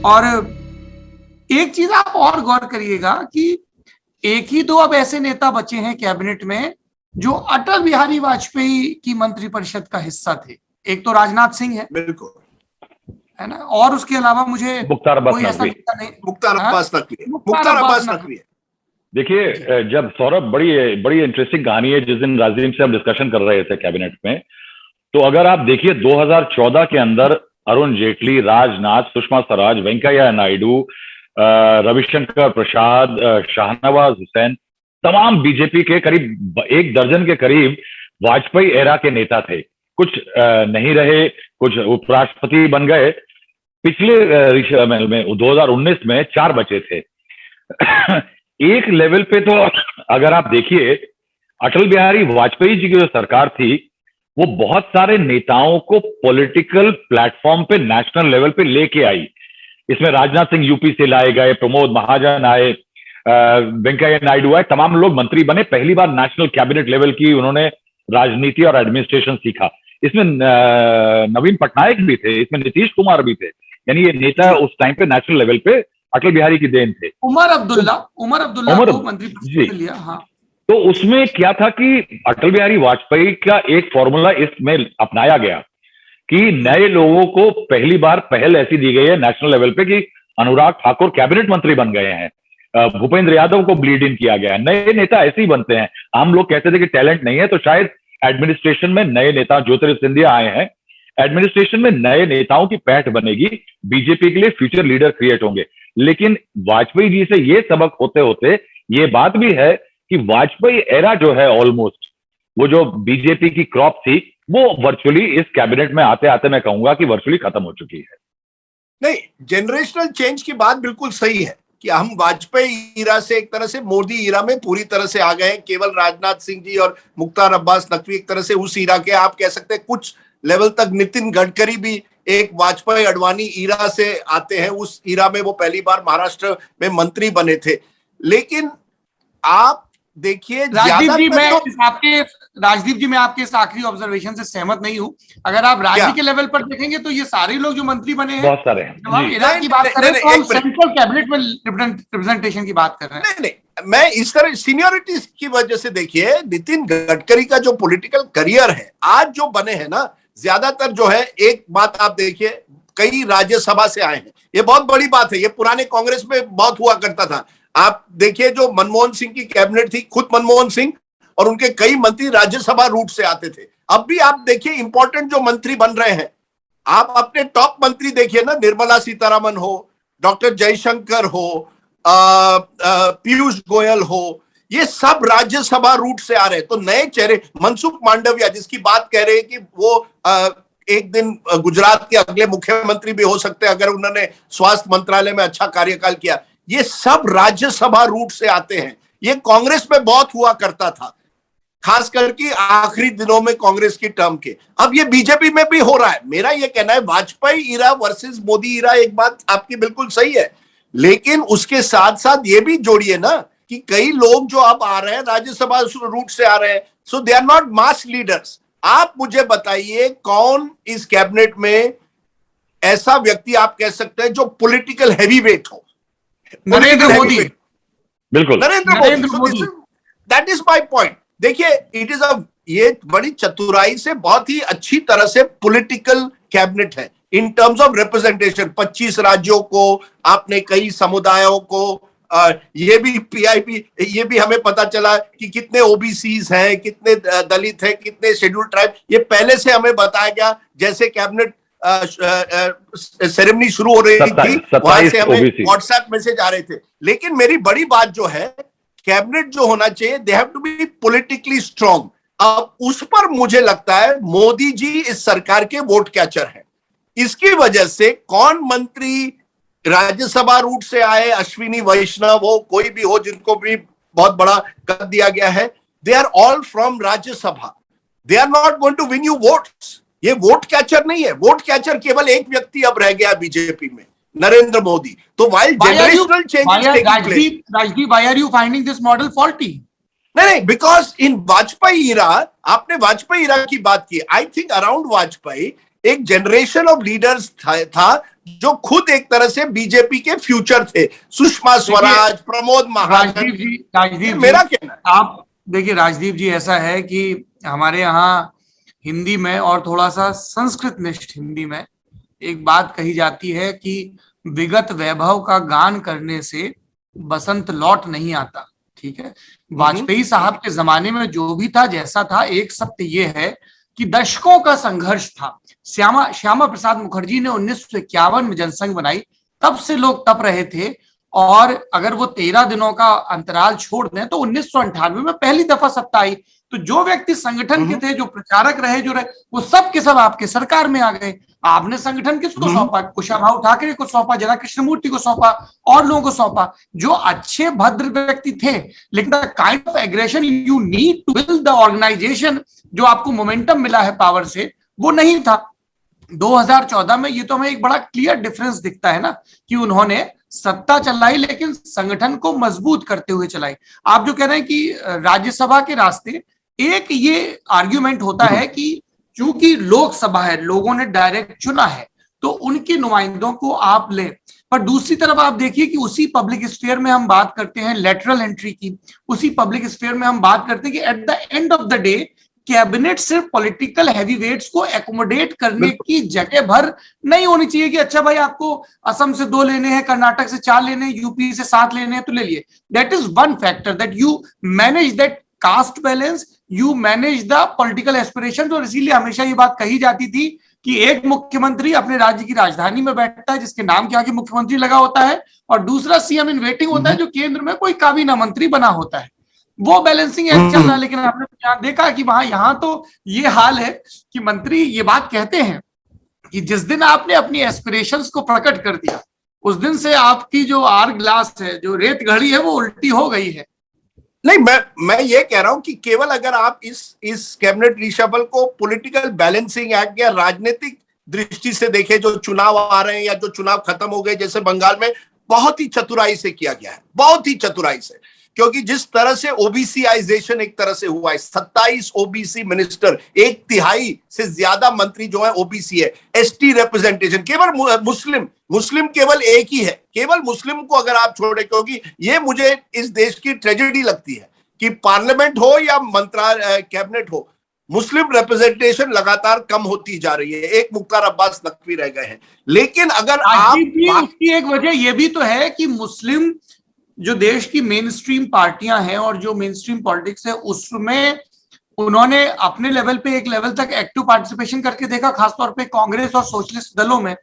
और एक चीज आप और गौर करिएगा कि एक ही दो अब ऐसे नेता बचे हैं कैबिनेट में जो अटल बिहारी वाजपेयी की मंत्रिपरिषद का हिस्सा थे। एक तो राजनाथ सिंह है, बिल्कुल, है ना, और उसके अलावा मुझे कोई ऐसा दिखता नहीं। मुख्तार अब्बास नकवी। देखिए, जब सौरभ, बड़ी इंटरेस्टिंग कहानी है। जिस दिन राजदीप से हम डिस्कशन कर रहे थे कैबिनेट में, तो अगर आप देखिए 2014 के अंदर अरुण जेटली, राजनाथ, सुषमा स्वराज, वेंकैया नायडू, रविशंकर प्रसाद, शाहनवाज हुसैन, तमाम बीजेपी के करीब 1 दर्जन के करीब वाजपेयी एरा के नेता थे। कुछ नहीं रहे, कुछ उपराष्ट्रपति बन गए। पिछले में 2019 में 4 बचे थे। एक लेवल पे तो अगर आप देखिए, अटल बिहारी वाजपेयी जी की जो सरकार थी, वो बहुत सारे नेताओं को पॉलिटिकल प्लेटफॉर्म पे, नेशनल लेवल पे लेके आई। इसमें राजनाथ सिंह यूपी से लाए गए, प्रमोद महाजन आए, वेंकैया नायडू आए, तमाम लोग मंत्री बने। पहली बार नेशनल कैबिनेट लेवल की उन्होंने राजनीति और एडमिनिस्ट्रेशन सीखा। इसमें नवीन पटनायक भी थे, इसमें नीतीश कुमार भी थे। यानी ये नेता उस टाइम पे नेशनल लेवल पे अटल बिहारी की देन थे। उमर अब्दुल्ला को मंत्री लिया। हाँ, तो उसमें क्या था कि अटल बिहारी वाजपेयी का एक फॉर्मूला इसमें अपनाया गया कि नए लोगों को पहली बार पहल ऐसी दी गई है नेशनल लेवल पे कि अनुराग ठाकुर कैबिनेट मंत्री बन गए हैं, भूपेंद्र यादव को ब्लीड इन किया गया है। नए नेता ऐसे ही बनते हैं। हम लोग कहते थे कि टैलेंट नहीं है, तो शायद एडमिनिस्ट्रेशन में नए नेता, ज्योतिरादित्य सिंधिया आए हैं, एडमिनिस्ट्रेशन में नए नेताओं की पैठ बनेगी, बीजेपी के लिए फ्यूचर लीडर क्रिएट होंगे। लेकिन वाजपेयी जी से ये सबक होते होते ये बात भी है कि वाजपेयी एरा जो है, ऑलमोस्ट वो जो बीजेपी की क्रॉप थी, वो वर्चुअली इस कैबिनेट में आते आते मैं कहूंगा कि वर्चुअली खत्म हो चुकी है। नहीं, जनरेशनल चेंज की बात बिल्कुल सही है कि हम वाजपेयी ईरा से एक तरह से मोदी ईरा में पूरी तरह से आ गए। केवल राजनाथ सिंह जी और मुख्तार अब्बास नकवी एक तरह से उस ईरा के, आप कह सकते हैं कुछ लेवल तक नितिन गडकरी भी एक वाजपेयी अडवाणी ईरा से आते हैं। उस ईरा में वो पहली बार महाराष्ट्र में मंत्री बने थे। लेकिन आप देखिए, राजदीप जी, मैं आपके इस आखिरी ऑब्जर्वेशन से सहमत नहीं हूं। अगर आप राज्य के लेवल पर देखेंगे तो ये सारे लोग जो मंत्री बने हैं, बहुत सारे हैं। जब हम इधर की बात कर रहे हैं तो हम सेंट्रल कैबिनेट में रिप्रेजेंटेशन की बात कर रहे हैं। नहीं, मैं इस तरह सीनियरिटी की वजह से, देखिए नितिन गडकरी का जो पॉलिटिकल करियर है, आज जो बने हैं ना, ज्यादातर जो है, एक बात आप देखिए, कई राज्यसभा से आए हैं। ये बहुत बड़ी बात है। ये पुराने कांग्रेस में बहुत हुआ करता था। आप देखिए, जो मनमोहन सिंह की कैबिनेट थी, खुद मनमोहन सिंह और उनके कई मंत्री राज्यसभा रूट से आते थे। अब भी आप देखिए, इंपॉर्टेंट जो मंत्री बन रहे हैं, आप अपने टॉप मंत्री देखिए ना, निर्मला सीतारमन हो, डॉक्टर जयशंकर हो, पीयूष गोयल हो, ये सब राज्यसभा रूट से आ रहे हैं। तो नए चेहरे, मनसुख मांडविया जिसकी बात कह रहे हैं कि वो एक दिन गुजरात के अगले मुख्यमंत्री भी हो सकते हैं अगर उन्होंने स्वास्थ्य मंत्रालय में अच्छा कार्यकाल किया, ये सब राज्यसभा रूट से आते हैं। ये कांग्रेस में बहुत हुआ करता था, खास करके आखिरी दिनों में कांग्रेस की टर्म के। अब ये बीजेपी में भी हो रहा है। मेरा ये कहना है, वाजपेयी ईरा वर्सेस मोदी ईरा, एक बात आपकी बिल्कुल सही है, लेकिन उसके साथ साथ ये भी जोड़िए ना कि कई लोग जो अब आ रहे हैं राज्यसभा रूट से आ रहे हैं, so they are not mass leaders. आप मुझे बताइए, कौन इस कैबिनेट में ऐसा व्यक्ति आप कह सकते हैं जो पॉलिटिकल हैवीवेट हो? नरेंद्र मोदी, बिल्कुल Narendra Modi. That is my point. देखिए, इट इज ये बड़ी चतुराई से, बहुत ही अच्छी तरह से पॉलिटिकल कैबिनेट है इन टर्म्स ऑफ रिप्रेजेंटेशन। 25 राज्यों को आपने, कई समुदायों को, ये भी पीआईपी, ये भी हमें पता चला कि कितने ओबीसीज हैं, कितने दलित हैं, कितने शेड्यूल ट्राइब, ये पहले से हमें बताया गया। जैसे कैबिनेट सेरेमनी शुरू हो रही थी, वहां से हमें व्हाट्सएप मैसेज आ रहे थे। लेकिन मेरी बड़ी बात जो है, कैबिनेट जो होना चाहिए, they have to be politically strong. अब उस पर मुझे लगता है मोदी जी इस सरकार के वोट कैचर हैं। इसकी वजह से कौन मंत्री राज्यसभा रूट से आए, अश्विनी वैष्णव हो, कोई भी हो, जिनको भी बहुत बड़ा कर दिया गया है, they are all from Rajya Sabha. They are not going to win you votes. ये वोट कैचर नहीं है। वोट कैचर केवल एक व्यक्ति अब रह गया बीजेपी में, नरेंद्र मोदी। तो while generational change is taking place, Rajdeep, why are you finding this model faulty? नहीं, because in वाजपेयी इरा, आपने वाजपेयी इरा की बात की, आई थिंक अराउंड वाजपेयी एक जनरेशन ऑफ लीडर्स था जो खुद एक तरह से बीजेपी के फ्यूचर थे, सुषमा स्वराज, प्रमोद महाजन। राजदीप जी, मेरा कहना है, आप देखिए राजदीप जी, ऐसा है कि हमारे यहाँ हिंदी में और थोड़ा सा संस्कृत निष्ठ हिंदी में एक बात कही जाती है कि विगत वैभव का गान करने से बसंत लौट नहीं आता। ठीक है, वाजपेयी साहब के जमाने में जो भी था जैसा था, एक सत्य ये है कि दशकों का संघर्ष था। श्यामा प्रसाद मुखर्जी ने 1951 में जनसंघ बनाई, तब से लोग तप रहे थे, और अगर वो 13 दिनों का अंतराल छोड़ दें तो 1998 में पहली दफा सत्ता आई। तो जो व्यक्ति संगठन के थे, जो प्रचारक रहे, जो रहे, वो सब के सब आपके सरकार में आ गए। आपने संगठन किसको सौंपा? कुशाभाऊ ठाकरे को सौंपा, जरा कृष्णमूर्ति को सौंपा, और लोगों को सौंपा जो अच्छे भद्र व्यक्ति थे, लेकिन the kind of aggression you need to build the organisation, जो आपको मोमेंटम मिला है पावर से, वो नहीं था। 2014 में ये तो हमें एक बड़ा क्लियर डिफरेंस दिखता है ना, कि उन्होंने सत्ता चलाई लेकिन संगठन को मजबूत करते हुए चलाई। आप जो कह रहे हैं कि राज्यसभा के रास्ते, एक ये आर्ग्यूमेंट होता है कि चूंकि लोकसभा है, लोगों ने डायरेक्ट चुना है, तो उनके नुमाइंदों को आप लें। पर दूसरी तरफ आप देखिए कि उसी पब्लिक स्फीयर में हम बात करते हैं लेटरल एंट्री की, उसी पब्लिक स्फीयर में हम बात करते हैं कि eight the end of the day cabinet सिर्फ पॉलिटिकल हैवीवेट्स को एकोमोडेट करने की जगह भर नहीं होनी चाहिए कि अच्छा भाई आपको असम से 2 लेने हैं, कर्नाटक से 4 लेने हैं, यूपी से 7 लेने हैं तो ले लिए। That is one factor, that you manage that caste balance, you manage the political aspiration. और इसीलिए हमेशा ये बात कही जाती थी कि एक मुख्यमंत्री अपने राज्य की राजधानी में बैठता है जिसके नाम के आगे मुख्यमंत्री लगा होता है, और दूसरा सीएम इन वेटिंग होता है जो केंद्र में कोई काबीना मंत्री बना होता है। वो बैलेंसिंग एक्ट चल रहा है। लेकिन आपने देखा कि वहां यहां तो ये हाल है कि मंत्री ये बात कहते हैं कि जिस दिन आपने अपनी एस्पिरेशंस को प्रकट कर दिया, उस दिन से आपकी जो आर ग्लास है, जो रेत घड़ी है, वो उल्टी हो गई है। नहीं, मैं ये कह रहा हूं कि केवल अगर आप इस कैबिनेट रिशफल को पॉलिटिकल बैलेंसिंग एक्ट या राजनीतिक दृष्टि से देखें, जो चुनाव आ रहे हैं या जो चुनाव खत्म हो गए, जैसे बंगाल में, बहुत ही चतुराई से किया गया है, बहुत ही चतुराई से। क्योंकि जिस तरह से ओबीसीआइजेशन एक तरह से हुआ है, 27 ओबीसी मिनिस्टर, 1/3 से ज्यादा मंत्री जो है ओबीसी है, एसटी रिप्रेजेंटेशन, केवल मुस्लिम केवल एक ही है, केवल मुस्लिम को अगर आप छोड़े, क्योंकि ये मुझे इस देश की ट्रेजेडी लगती है कि पार्लियामेंट हो या कैबिनेट हो, मुस्लिम रिप्रेजेंटेशन लगातार कम होती जा रही है। एक मुख्तार अब्बास नकवी रह गए हैं। लेकिन अगर आप, उसकी एक वजह यह भी तो है कि मुस्लिम जो देश की मेन स्ट्रीम पार्टियां हैं और जो मेन स्ट्रीम पॉलिटिक्स है, उसमें उन्होंने अपने लेवल पे एक लेवल तक एक्टिव पार्टिसिपेशन करके देखा, खासतौर पे कांग्रेस और सोशलिस्ट दलों में,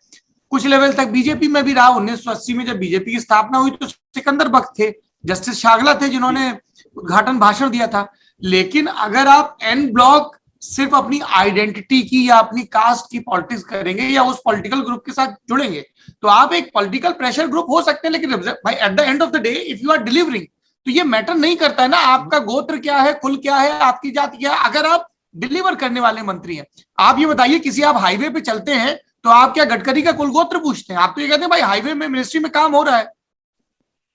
कुछ लेवल तक बीजेपी में भी रहा। 1980 में जब बीजेपी की स्थापना हुई तो सिकंदर बख्त थे, जस्टिस शागला थे जिन्होंने उद्घाटन भाषण दिया था। लेकिन अगर आप एन ब्लॉक सिर्फ अपनी आइडेंटिटी की या अपनी कास्ट की पॉलिटिक्स करेंगे या उस पॉलिटिकल ग्रुप के साथ जुड़ेंगे, तो आप एक पॉलिटिकल प्रेशर ग्रुप हो सकते हैं, लेकिन भाई at the end of the day if you are delivering, तो ये मैटर नहीं करता है ना आपका गोत्र क्या है, कुल क्या है, आपकी जाति क्या है, अगर आप डिलीवर करने वाले मंत्री हैं। आप ये बताइए, किसी आप हाईवे पे चलते हैं तो आप क्या गडकरी का कुल गोत्र पूछते हैं? आप तो ये कहते हैं भाई हाईवे में मिनिस्ट्री में काम हो रहा है।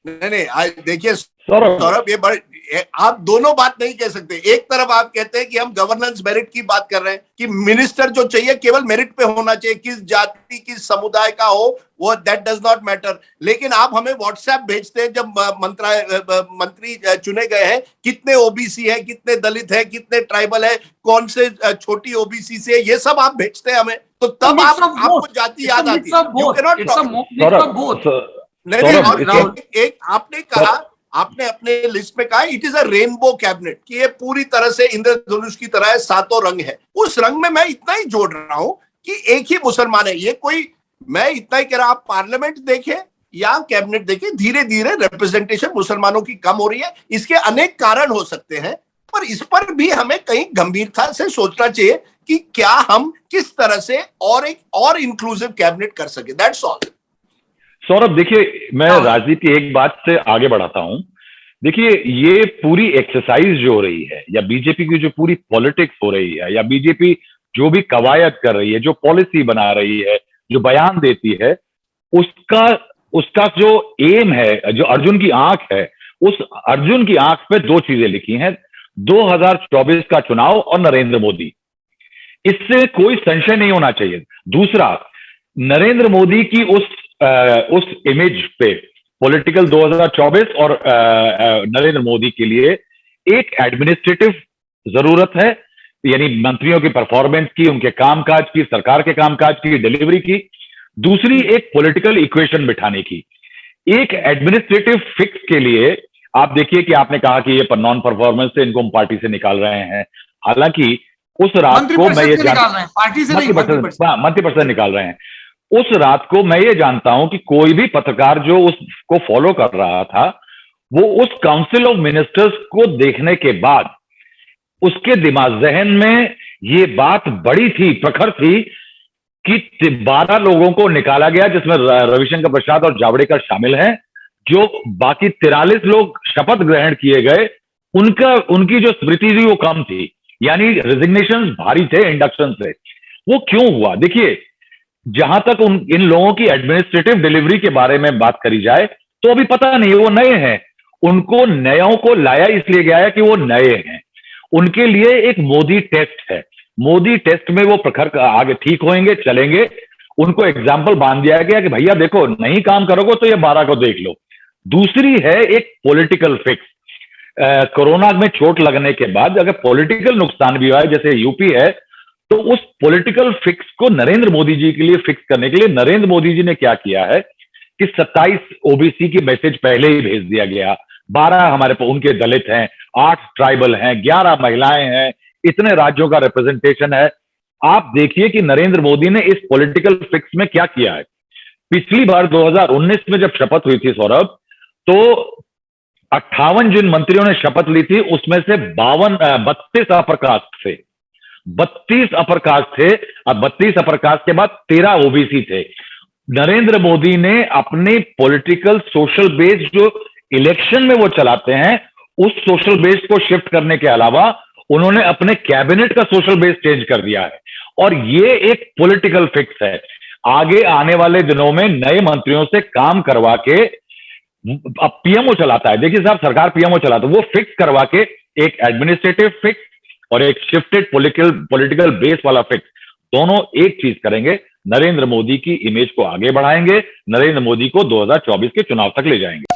नहीं, देखिए सौरभ, ये बड़े, आप दोनों बात नहीं कह सकते। एक तरफ आप कहते हैं कि हम गवर्नेंस मेरिट की बात कर रहे हैं कि मिनिस्टर जो चाहिए केवल मेरिट पे होना चाहिए, किस जाति किस समुदाय का हो वो दैट डज नॉट मैटर। लेकिन आप हमें व्हाट्सएप भेजते हैं जब मंत्री चुने गए हैं, कितने ओबीसी है, कितने दलित है, कितने ट्राइबल है, कौन से छोटी ओबीसी से, ये सब आप भेजते हैं हमें, तो तब आपको जाति याद आती है। एक आपने कहा, आपने अपने लिस्ट में कहा it is a rainbow cabinet, कि ये पूरी तरह से इंद्रधनुष की तरह है, 7 रंग है। उस रंग में मैं इतना ही जोड़ रहा हूं कि एक ही मुसलमान है। ये कोई, मैं इतना ही कह रहा, आप पार्लियामेंट देखें या कैबिनेट देखें, धीरे धीरे रिप्रेजेंटेशन मुसलमानों की कम हो रही है। इसके अनेक कारण हो सकते हैं, पर इस पर भी हमें कहीं गंभीरता से सोचना चाहिए कि क्या हम किस तरह से एक और इंक्लूसिव कैबिनेट कर सके। That's all. सौरभ, देखिए मैं राजनीति की एक बात से आगे बढ़ाता हूं। देखिए, ये पूरी एक्सरसाइज जो हो रही है, या बीजेपी की जो पूरी पॉलिटिक्स हो रही है, या बीजेपी जो भी कवायद कर रही है, जो पॉलिसी बना रही है, जो बयान देती है, उसका जो एम है, जो अर्जुन की आंख है, उस अर्जुन की आंख पे 2 चीजें लिखी हैं, 2024 का चुनाव और नरेंद्र मोदी। इससे कोई संशय नहीं होना चाहिए। दूसरा, नरेंद्र मोदी की उस इमेज पे पॉलिटिकल 2024 और नरेंद्र मोदी के लिए एक एडमिनिस्ट्रेटिव जरूरत है, यानी मंत्रियों की परफॉर्मेंस की, उनके कामकाज की, सरकार के कामकाज की, डिलीवरी की। दूसरी एक पॉलिटिकल इक्वेशन बिठाने की। एक एडमिनिस्ट्रेटिव फिक्स के लिए आप देखिए कि आपने कहा कि ये नॉन परफॉर्मेंस से इनको हम पार्टी से निकाल रहे हैं, हालांकि उस रात को मैं ये निकाल रहे हैं, पार्टी से नहीं, मंत्रिपरिषद निकाल रहे हैं। उस रात को मैं ये जानता हूं कि कोई भी पत्रकार जो उसको फॉलो कर रहा था, वो उस काउंसिल ऑफ मिनिस्टर्स को देखने के बाद उसके दिमाग जहन में ये बात बड़ी थी, प्रखर थी कि 12 लोगों को निकाला गया, जिसमें रविशंकर प्रसाद और जावड़ेकर शामिल हैं। जो बाकी 43 लोग शपथ ग्रहण किए गए, उनकी जो स्मृति थी वो कम थी, यानी रिजिग्नेशन भारी थे इंडक्शन से। वो क्यों हुआ? देखिए, जहां तक इन लोगों की एडमिनिस्ट्रेटिव डिलीवरी के बारे में बात करी जाए तो अभी पता नहीं, वो नए हैं। उनको नयों को लाया इसलिए गया है कि वो नए हैं। उनके लिए एक मोदी टेस्ट है, मोदी टेस्ट में वो प्रखर आगे ठीक होंगे, चलेंगे। उनको एग्जाम्पल बांध दिया गया कि भैया देखो, नहीं काम करोगे तो ये 12 को देख लो। दूसरी है एक पॉलिटिकल फिक्स। कोरोना में चोट लगने के बाद अगर पॉलिटिकल नुकसान भी हुआ है, जैसे यूपी है, तो उस पॉलिटिकल फिक्स को नरेंद्र मोदी जी के लिए फिक्स करने के लिए नरेंद्र मोदी जी ने क्या किया है कि 27 ओबीसी की मैसेज पहले ही भेज दिया गया। 12 हमारे उनके दलित हैं, 8 ट्राइबल हैं, 11 महिलाएं हैं, इतने राज्यों का रिप्रेजेंटेशन है। आप देखिए कि नरेंद्र मोदी ने इस पॉलिटिकल फिक्स में क्या किया है। पिछली बार 2019 में जब शपथ हुई थी सौरभ, तो 58 जिन मंत्रियों ने शपथ ली थी उसमें से 32 अपर कास्ट थे, 32 अपर कास्ट थे। अब 32 अपर कास्ट के बाद 13 ओबीसी थे। नरेंद्र मोदी ने अपने पॉलिटिकल सोशल बेस जो इलेक्शन में वो चलाते हैं, उस सोशल बेस को शिफ्ट करने के अलावा उन्होंने अपने कैबिनेट का सोशल बेस चेंज कर दिया है, और ये एक पॉलिटिकल फिक्स है। आगे आने वाले दिनों में नए मंत्रियों से काम करवा के, अब पीएमओ चलाता है, देखिए साहब, सरकार पीएमओ चलाता है, वो फिक्स करवा के एक एडमिनिस्ट्रेटिव फिक्स और एक शिफ्टेड पॉलिटिकल बेस वाला फिक्स, दोनों एक चीज करेंगे, नरेंद्र मोदी की इमेज को आगे बढ़ाएंगे, नरेंद्र मोदी को 2024 के चुनाव तक ले जाएंगे।